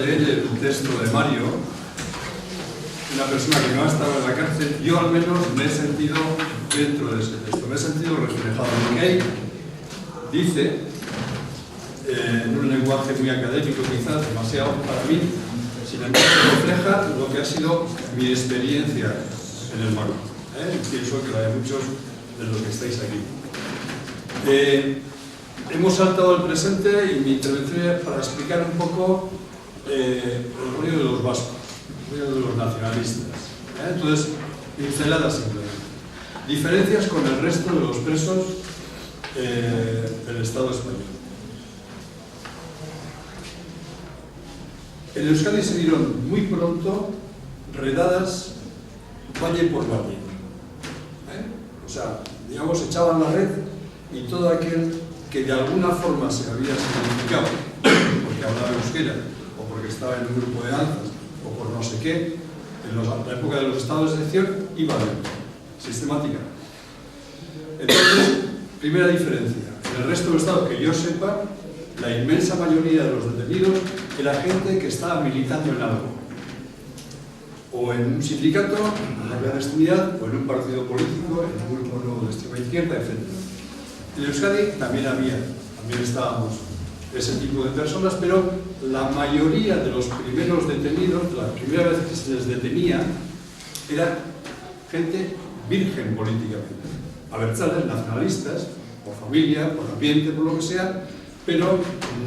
leer el texto de Mario, una persona que no ha estado en la cárcel, yo al menos me he sentido dentro de ese texto, me he sentido reflejado. Porque ahí dice, en un lenguaje muy académico quizás, demasiado para mí, sin embargo refleja lo que ha sido mi experiencia en el MACO. Pienso que la de muchos de los que estáis aquí. Hemos saltado al presente y mi intervención es para explicar un poco el rollo de los vascos, el rollo de los nacionalistas. Entonces, pinceladas simplemente. Diferencias con el resto de los presos del Estado español. En Euskadi se dieron muy pronto redadas valle por valle. O sea, digamos, echaban la red y todo aquel que de alguna forma se había significado porque hablaba euskera o porque estaba en un grupo de danzas o por no sé qué, en la época de los estados de excepción iba dentro, sistemática. Entonces, primera diferencia, en el resto del estado, que yo sepa, la inmensa mayoría de los detenidos era gente que estaba militando en algo, o en un sindicato, en la clandestinidad, o en un partido político, en un grupo nuevo de extrema izquierda, etc. En Euskadi también estábamos ese tipo de personas, pero la mayoría de los primeros detenidos, la primera vez que se les detenía, era gente virgen políticamente. Abertzales, nacionalistas, por familia, por ambiente, por lo que sea, pero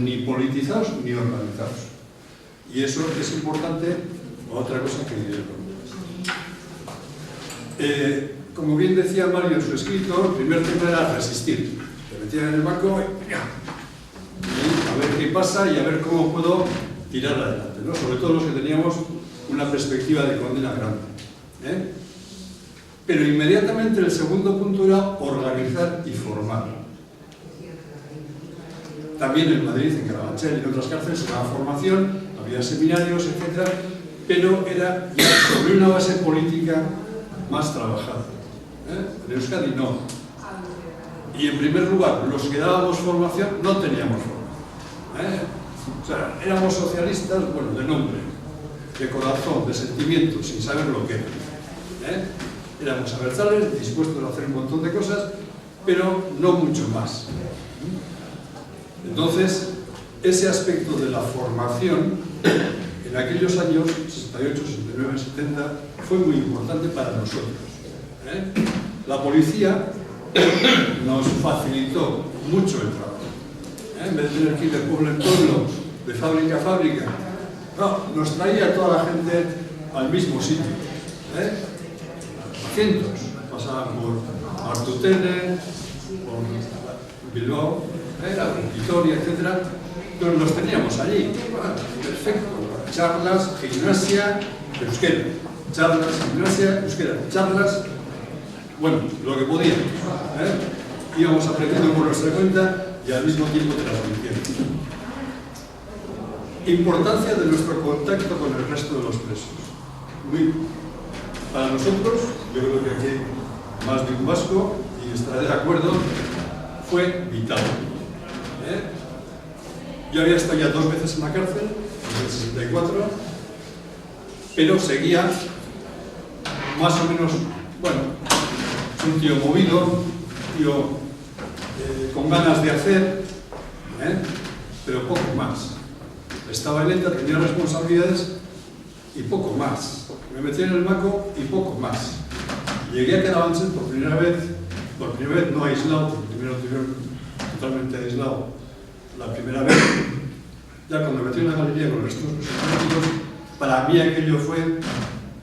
ni politizados ni organizados. Y eso es importante, otra cosa que diré. Como bien decía Mario en su escrito, el primer tema era resistir. Te metían en el banco y a ver qué pasa y a ver cómo puedo tirar adelante, ¿no? Sobre todo los que teníamos una perspectiva de condena grande. Pero inmediatamente el segundo punto era organizar y formar. También en Madrid, en Carabanchel y en otras cárceles se daba formación, había seminarios, etc. Pero era ya sobre una base política más trabajada. En Euskadi no. Y en primer lugar, los que dábamos formación no teníamos formación. O sea, éramos socialistas, bueno, de nombre, de corazón, de sentimiento, sin saber lo que era. Éramos abertzales, dispuestos a hacer un montón de cosas, pero no mucho más. Entonces, ese aspecto de la formación, en aquellos años, 68, 69, 70, fue muy importante para nosotros. La policía nos facilitó mucho el trabajo. En vez de tener que ir de pueblo en pueblo, de fábrica a fábrica, no, nos traía a toda la gente al mismo sitio. Cientos pasaban por Martutene, por Bilbao, Vitoria, etc. Pero los teníamos allí. Perfecto. Charlas, gimnasia, euskera. Charlas, gimnasia, euskera. Charlas, bueno, lo que podíamos. Íbamos aprendiendo por nuestra cuenta y al mismo tiempo transmitiendo. Importancia de nuestro contacto con el resto de los presos. Para nosotros, yo creo que aquí hay más de un vasco y estaré de acuerdo, fue vital. Yo había estado ya 2 veces en la cárcel, en el 64, pero seguía más o menos, bueno, un tío movido, tío con ganas de hacer, pero poco más. Estaba en ETA, tenía responsabilidades y poco más. Me metí en el MACO y poco más. Llegué a Carabanchel por primera vez no aislado, porque primero totalmente aislado la primera vez. Ya cuando me metí en la galería con los restos políticos, para mí aquello fue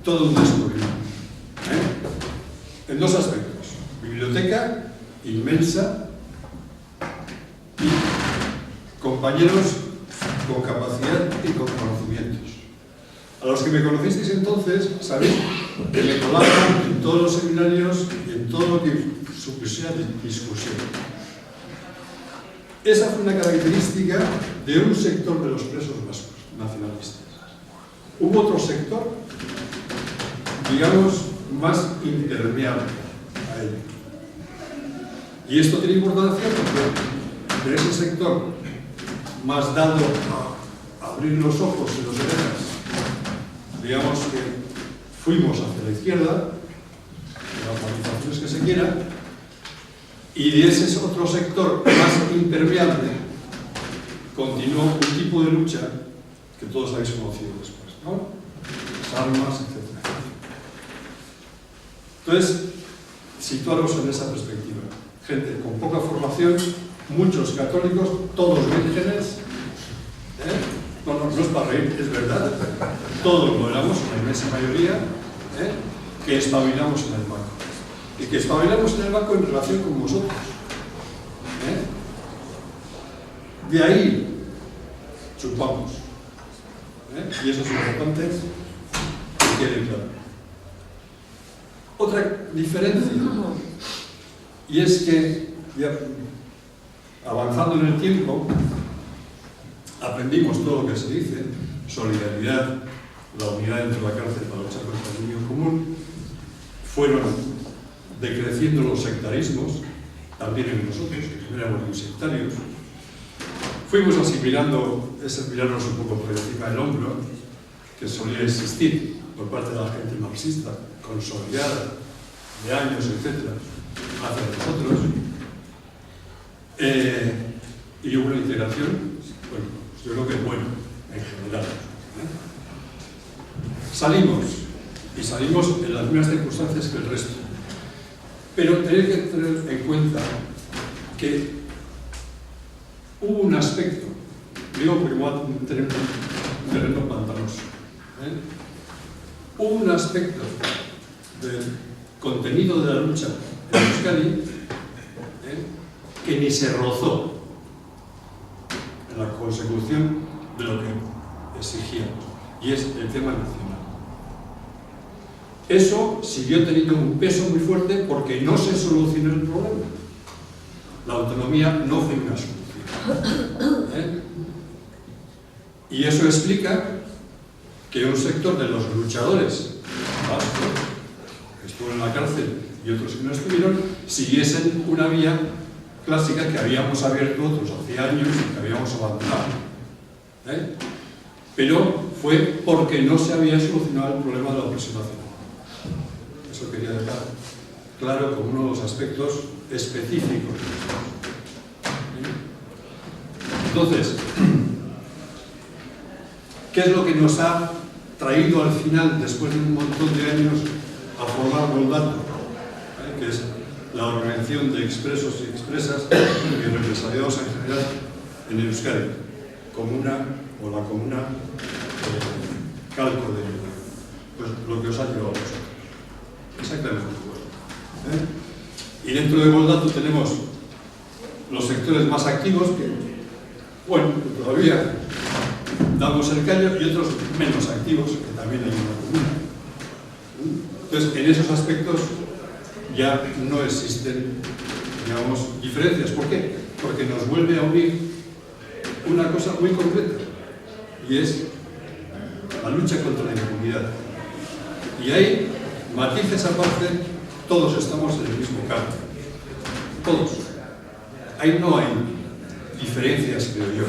todo un descubrimiento. En 2 aspectos. Biblioteca inmensa y compañeros con capacidad y con conocimientos. A los que me conocisteis entonces, sabéis que me colaba en todos los seminarios y en todo lo que supusiera discusión. Esa fue una característica de un sector de los presos vascos, nacionalistas. Hubo otro sector, digamos, más impermeable a ello. Y esto tiene importancia porque en ese sector más dado a abrir los ojos y los orejas, digamos que fuimos hacia la izquierda, las matizaciones que se quieran, y de ese otro sector más impermeable continuó un tipo de lucha que todos habéis conocido después, ¿no? Las armas, etc. Entonces, situaros en esa perspectiva. Gente con poca formación, muchos católicos, todos vírgenes, no es para reír, es verdad, todos lo éramos, la inmensa mayoría, que espabilamos en el banco. Y que espabilamos en el banco en relación con vosotros. De ahí chupamos. Y eso es importante que quede claro. Otra diferencia, y es que, ya avanzando en el tiempo, aprendimos todo lo que se dice, solidaridad, la unidad dentro de la cárcel para luchar contra el bien común, fueron decreciendo los sectarismos, también en nosotros, que éramos muy sectarios, fuimos asimilando ese mirarnos un poco por encima del hombro, que solía existir por parte de la gente marxista, consolidada, de años, etc., hacia nosotros, y hubo una integración, bueno, yo creo que es bueno, en general. Salimos, y salimos en las mismas circunstancias que el resto. Pero tenéis que tener en cuenta que hubo un aspecto, digo porque voy a tener un terreno pantanoso, hubo un aspecto del contenido de la lucha en Euskadi que ni se rozó en la consecución de lo que exigíamos, y es el tema nacional. Eso siguió teniendo un peso muy fuerte porque no se solucionó el problema. La autonomía no fue una solución. Y eso explica que un sector de los luchadores vascos, que estuvo en la cárcel y otros que no estuvieron, siguiesen una vía clásica que habíamos abierto otros hace años y que habíamos abandonado. Pero fue porque no se había solucionado el problema de la opresión nacional. Eso quería dejar claro como uno de los aspectos específicos. Entonces, ¿qué es lo que nos ha traído al final, después de un montón de años, a formar Goldato? Que es la organización de expresos y expresas y represaliados en general en Euskadi, comuna o la comuna calco de pues, lo que os ha llevado a vosotros. Exactamente igual. Y dentro de Goldato tenemos los sectores más activos que, bueno, todavía damos el callo, y otros menos activos que también hay en la comuna. Entonces, en esos aspectos ya no existen, digamos, diferencias. ¿Por qué? Porque nos vuelve a unir una cosa muy concreta, y es la lucha contra la impunidad. Y ahí, matices aparte, todos estamos en el mismo campo. Todos. Ahí no hay diferencias, creo yo.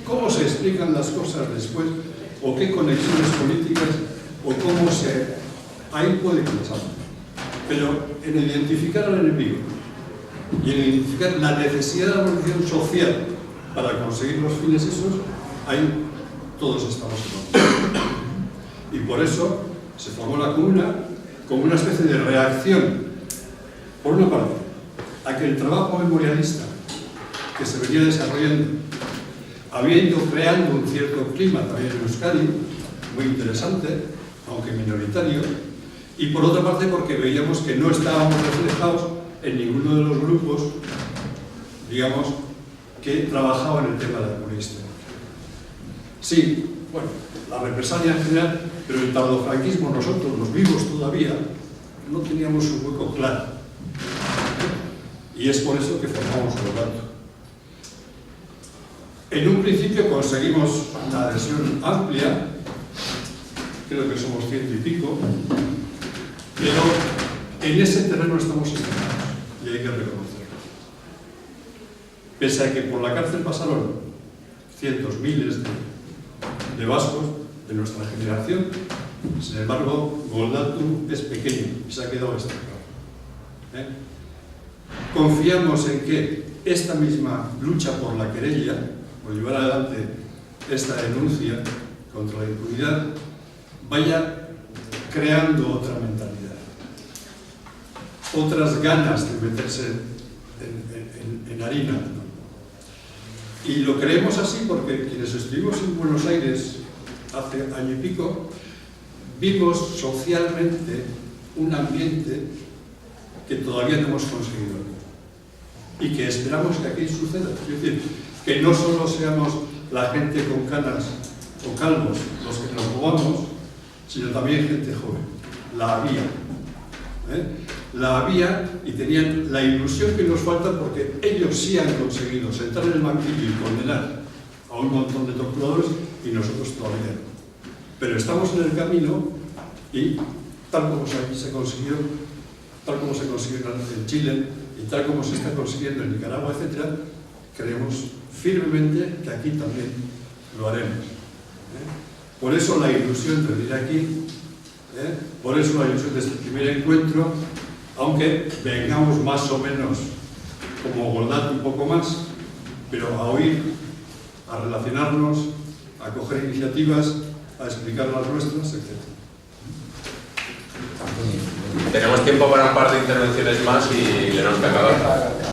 ¿Cómo se explican las cosas después? ¿O qué conexiones políticas? ¿O cómo se...? Ahí puede pasar. Pero en identificar al enemigo y en identificar la necesidad de la organización social para conseguir los fines esos, ahí todos estamos en. Y por eso se formó la comuna como una especie de reacción, por una parte, a que el trabajo memorialista que se venía desarrollando había ido creando un cierto clima también en Euskadi, muy interesante, aunque minoritario, y por otra parte porque veíamos que no estábamos reflejados en ninguno de los grupos, digamos, que trabajaban en el tema de la memoria histórica. Sí, bueno, la represalia en general, pero el tardofranquismo, nosotros, los vivos todavía, no teníamos un hueco claro. Y es por eso que formamos Goldato. En un principio conseguimos una adhesión amplia, creo que somos 100 y pico, pero en ese terreno estamos estancados, y hay que reconocerlo. Pese a que por la cárcel pasaron cientos, miles de de vascos de nuestra generación. Sin embargo, Goldatu es pequeño y se ha quedado estancado. Confiamos en que esta misma lucha por la querella, por llevar adelante esta denuncia contra la impunidad, vaya creando otra mentalidad, otras ganas de meterse en harina. Y lo creemos así porque quienes estuvimos en Buenos Aires hace año y pico, vimos socialmente un ambiente que todavía no hemos conseguido y que esperamos que aquí suceda. Es decir, que no solo seamos la gente con canas o calvos los que nos movamos, sino también gente joven. La había. La había y tenían la ilusión que nos falta porque ellos sí han conseguido sentar en el banquillo y condenar a un montón de torturadores y nosotros todavía no. Pero estamos en el camino y tal como se consiguió, tal como se consiguió en Chile y tal como se está consiguiendo en Nicaragua, etc., creemos firmemente que aquí también lo haremos. Por eso la ilusión de venir aquí, por eso la ilusión de este primer encuentro, aunque vengamos más o menos como Goldatu un poco más, pero a oír, a relacionarnos, a coger iniciativas, a explicar las nuestras, etc. Tenemos tiempo para un par de intervenciones más y tenemos que acabar.